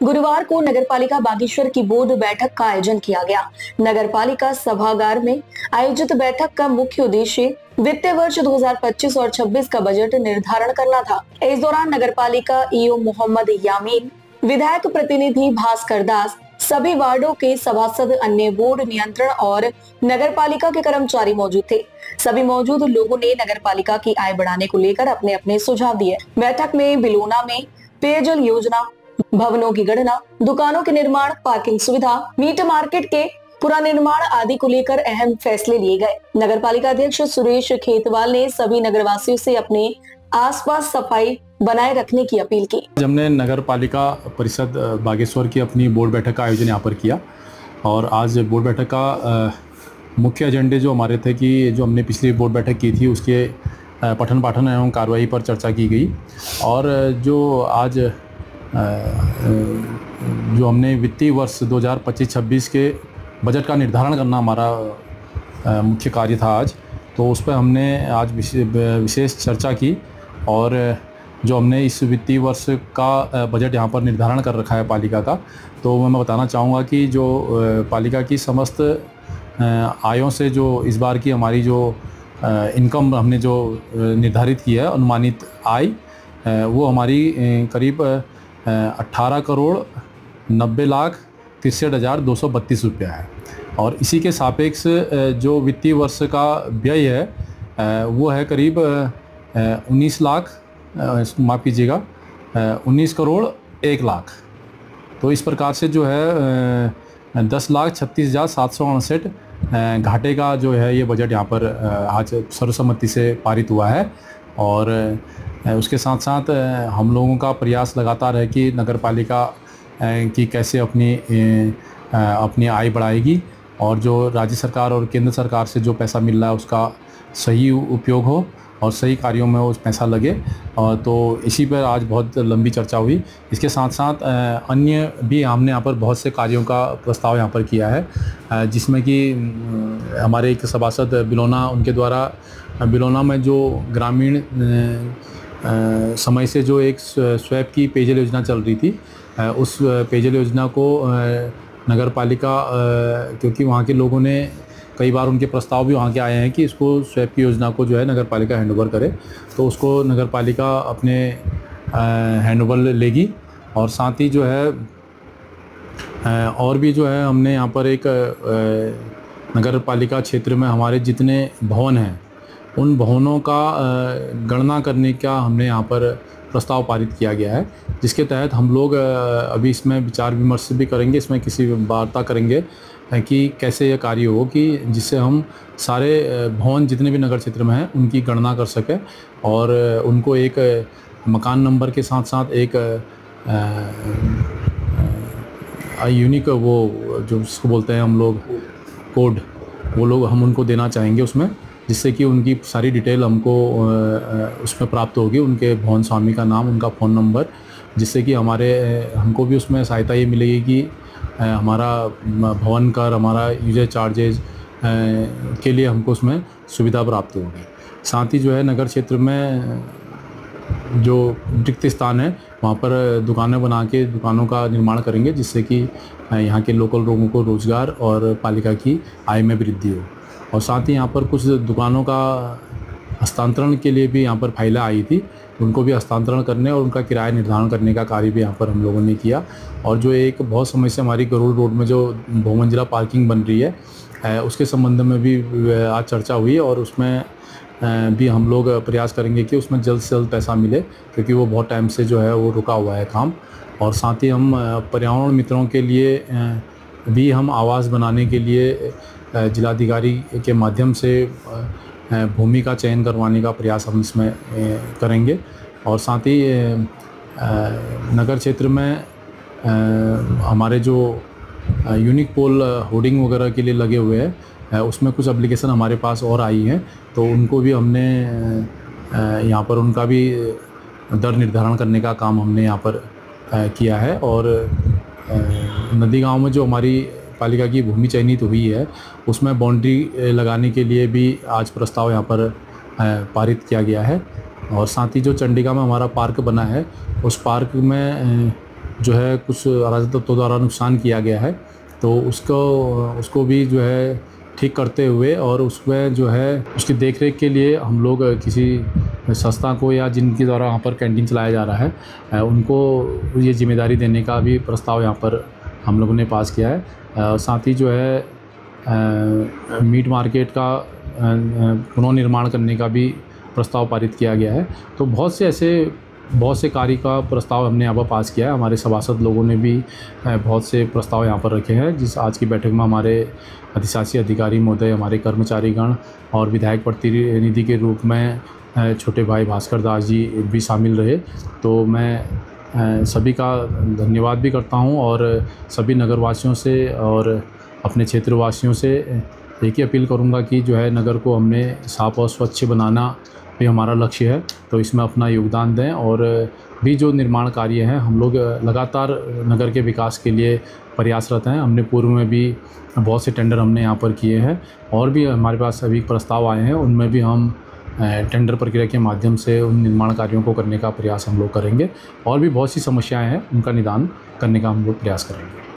गुरुवार को नगरपालिका बागेश्वर की बोर्ड बैठक का आयोजन किया गया। नगरपालिका सभागार में आयोजित बैठक का मुख्य उद्देश्य वित्तीय वर्ष 2025 और 26 का बजट निर्धारण करना था। इस दौरान नगरपालिका ईओ मोहम्मद यामीन, विधायक प्रतिनिधि भास्कर दास, सभी वार्डों के सभासद, अन्य बोर्ड नियंत्रण और नगरपालिका के कर्मचारी मौजूद थे। सभी मौजूद लोगों ने नगरपालिका की आय बढ़ाने को लेकर अपने अपने सुझाव दिए। बैठक में बिलोना में पेयजल योजना, भवनों की गणना, दुकानों के निर्माण, पार्किंग सुविधा, मीट मार्केट के पुनर्निर्माण आदि को लेकर अहम फैसले लिए गए। नगरपालिका अध्यक्ष सुरेश खेतवाल ने सभी नगरवासियों से अपने आसपास सफाई बनाए रखने की अपील की। हमने नगरपालिका परिषद बागेश्वर की अपनी बोर्ड बैठक का आयोजन यहाँ पर किया और आज बोर्ड बैठक का मुख्य एजेंडे जो हमारे थे कि जो हमने पिछली बोर्ड बैठक की थी उसके पठन पाठन एवं कार्रवाई पर चर्चा की गई और जो आज जो हमने वित्तीय वर्ष 2025-26 के बजट का निर्धारण करना हमारा मुख्य कार्य था आज, तो उस पर हमने आज विशेष चर्चा की और जो हमने इस वित्तीय वर्ष का बजट यहाँ पर निर्धारण कर रखा है पालिका का, तो मैं बताना चाहूँगा कि जो पालिका की समस्त आयों से जो इस बार की हमारी जो इनकम हमने जो निर्धारित की है अनुमानित आय, वो हमारी करीब 18,90,63,232 रुपया है और इसी के सापेक्ष जो वित्तीय वर्ष का व्यय है वो है करीब 19,01,00,000। तो इस प्रकार से जो है 10,36,759 घाटे का जो है ये बजट यहाँ पर आज सर्वसम्मति से पारित हुआ है। और उसके साथ साथ हम लोगों का प्रयास लगातार है कि नगरपालिका की कैसे अपनी आय बढ़ाएगी और जो राज्य सरकार और केंद्र सरकार से जो पैसा मिल रहा है उसका सही उपयोग हो और सही कार्यों में वो पैसा लगे। और तो इसी पर आज बहुत लंबी चर्चा हुई। इसके साथ साथ अन्य भी हमने यहाँ पर बहुत से कार्यों का प्रस्ताव यहाँ पर किया है, जिसमें कि हमारे एक सभासद बिलोना, उनके द्वारा बिलोना में जो ग्रामीण समय से जो एक स्वैप की पेयजल योजना चल रही थी, उस पेयजल योजना को नगरपालिका, क्योंकि वहाँ के लोगों ने कई बार उनके प्रस्ताव भी वहाँ के आए हैं कि इसको स्वैप की योजना को जो है नगरपालिका हैंडओवर करे, तो उसको नगरपालिका अपने हैंडओवर लेगी। और साथ ही जो है और भी जो है हमने यहाँ पर एक नगरपालिका क्षेत्र में हमारे जितने भवन हैं उन भवनों का गणना करने का हमने यहाँ पर प्रस्ताव पारित किया गया है, जिसके तहत हम लोग अभी इसमें विचार विमर्श भी करेंगे, इसमें किसी वार्ता करेंगे कि कैसे यह कार्य हो कि जिससे हम सारे भवन जितने भी नगर क्षेत्र में हैं उनकी गणना कर सकें और उनको एक मकान नंबर के साथ साथ एक यूनिक वो जो उसको बोलते हैं हम लोग कोड, वो लोग हम उनको देना चाहेंगे उसमें, जिससे कि उनकी सारी डिटेल हमको उसमें प्राप्त होगी, उनके भवन स्वामी का नाम, उनका फ़ोन नंबर, जिससे कि हमको भी उसमें सहायता ये मिलेगी कि हमारा भवन कर, हमारा यूजर चार्जेज के लिए हमको उसमें सुविधा प्राप्त होगी। साथ ही जो है नगर क्षेत्र में जो रिक्त स्थान है वहाँ पर दुकानें बना के दुकानों का निर्माण करेंगे, जिससे कि यहाँ के लोकल लोगों को रोज़गार और पालिका की आय में वृद्धि हो। और साथ ही यहाँ पर कुछ दुकानों का हस्तांतरण के लिए भी यहाँ पर फाइलें आई थी, उनको भी हस्तांतरण करने और उनका किराया निर्धारण करने का कार्य भी यहाँ पर हम लोगों ने किया। और जो एक बहुत समय से हमारी गरुड़ रोड में जो बहुमंजिला पार्किंग बन रही है उसके संबंध में भी आज चर्चा हुई और उसमें भी हम लोग प्रयास करेंगे कि उसमें जल्द से जल्द पैसा मिले, क्योंकि वो बहुत टाइम से जो है वो रुका हुआ है काम। और साथ ही हम पर्यावरण मित्रों के लिए भी हम आवास बनाने के लिए जिलाधिकारी के माध्यम से भूमि का चयन करवाने का प्रयास हम इसमें करेंगे। और साथ ही नगर क्षेत्र में हमारे जो यूनिक पोल होर्डिंग वगैरह के लिए लगे हुए हैं उसमें कुछ एप्लीकेशन हमारे पास और आई हैं, तो उनको भी हमने यहाँ पर उनका भी दर निर्धारण करने का काम हमने यहाँ पर किया है। और नदी गांव में जो हमारी पालिका की भूमि चयनित हुई है उसमें बाउंड्री लगाने के लिए भी आज प्रस्ताव यहाँ पर पारित किया गया है। और साथ ही जो चंडीगढ़ में हमारा पार्क बना है उस पार्क में जो है कुछ अराजक तत्वों द्वारा नुकसान किया गया है, तो उसको भी जो है ठीक करते हुए और उसमें जो है उसकी देखरेख के लिए हम लोग किसी संस्था को या जिनके द्वारा वहाँ पर कैंटीन चलाया जा रहा है उनको ये जिम्मेदारी देने का भी प्रस्ताव यहाँ पर हम लोगों ने पास किया है। साथ ही जो है मीट मार्केट का पुनर्निर्माण करने का भी प्रस्ताव पारित किया गया है। तो बहुत से कार्य का प्रस्ताव हमने यहाँ पर पास किया है। हमारे सभासद लोगों ने भी बहुत से प्रस्ताव यहाँ पर रखे हैं, जिस आज की बैठक में हमारे अधिशासी अधिकारी महोदय, हमारे कर्मचारीगण और विधायक प्रतिनिधि के रूप में छोटे भाई भास्कर दास जी भी शामिल रहे। तो मैं सभी का धन्यवाद भी करता हूँ और सभी नगरवासियों से और अपने क्षेत्रवासियों से एक ही अपील करूँगा कि जो है नगर को हमने साफ और स्वच्छ बनाना भी हमारा लक्ष्य है, तो इसमें अपना योगदान दें। और भी जो निर्माण कार्य हैं हम लोग लगातार नगर के विकास के लिए प्रयासरत हैं। हमने पूर्व में भी बहुत से टेंडर हमने यहाँ पर किए हैं और भी हमारे पास अभी प्रस्ताव आए हैं, उनमें भी हम टेंडर प्रक्रिया के माध्यम से उन निर्माण कार्यों को करने का प्रयास हम लोग करेंगे और भी बहुत सी समस्याएं हैं उनका निदान करने का हम लोग प्रयास करेंगे।